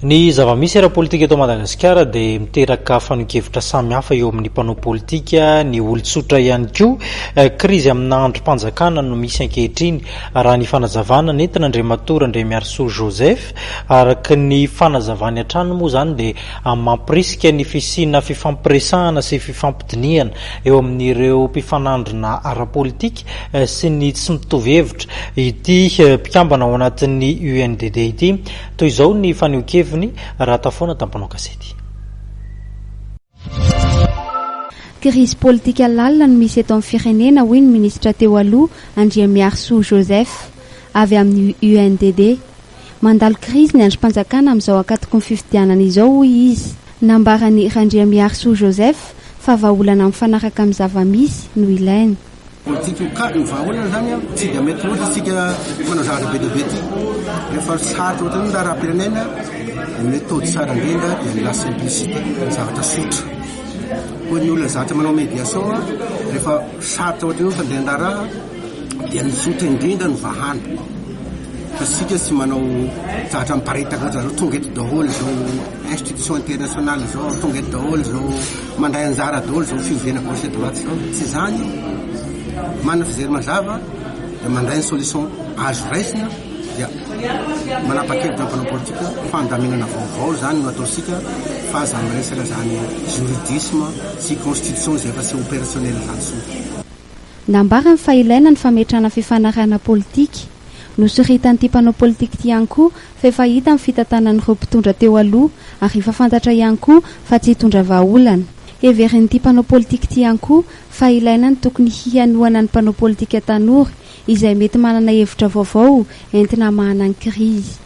Ny zava-misy ara-politika eto Madagasikara dia miteraka fanokevitra samihafa eo amin'ny mpanao politika, ny olon-tsotra ihany koa. Krizy amina androm-panjakana no misy ankehitriny raha ny fanazavana nentina Andriamatora Andriamiarsoa Joseph, araka ny fanazavany hatrany moa zany dia mampirisika ny fisina fifampiresahana sy fifampidiniana eo amin'ireo mpifanandrina ara-politika sy ny tsy mitovy hevitra ity mpikambana ao anatin'ny UNDD ity. Toy izao ny fanokeviny raha tafoana tampanao kasety. Crise politika lalina no misy eto amin'ny firenena hoy ny ministra teo aloha Andriamiarsoa Joseph avy amin'ny UNDD. Mandalo crise ny androm-panjakana amin'izao ankatoko ny fifidianana izao hoy izy. Nambarany Andriamiarsoa Joseph fa vahaolana amin'ny fanaraka amin'ny zava-misy no ilaina. Politika ny vahaolana zany tsy dia mety loatra isika manao zavatra be dia be ity. Rehefa sarotra ohatra ny raharam-pirenena, ny méthode tsara indrindra dia ny la simplicité, ny zavatra sotra. Koa ny olona zavatra manao médiation, rehefa sarotra ohatra ny fandehana raha dia ny sotra indrindra ny vahana. Fa sika tsy manao zavatra miparitaka ohatra zao tonga eto daholo zao institution internationale zao tonga eto daholo zao mandray anjara daholo zao fiovena gauche droite zao tsy zany. Manana fijery mazava dia mandray ny solution azo raisina dia manapa-kevitra ny mpanao politika fandaminana vaovao zany no ataosika fa aza miresaka zany juridisme sy constitution zay efa tsy opérationnel zany soa. Nambarany fa ilaina ny fametrahana fifanarahana politika. Nosoritan'ity mpanao politika ity ihany koa fa efa hita amin'ny fitantanan'ireo mpitondra teo aloha ary efa fantatra ihany koa fa tsy hitondra vahaolana. Everin'ity mpanao politika ity ihany koa fa ilaina ny tokony hianohana ny mpanao politika tanora izay mety manana hevitra vaovao entina mahana ny krizy.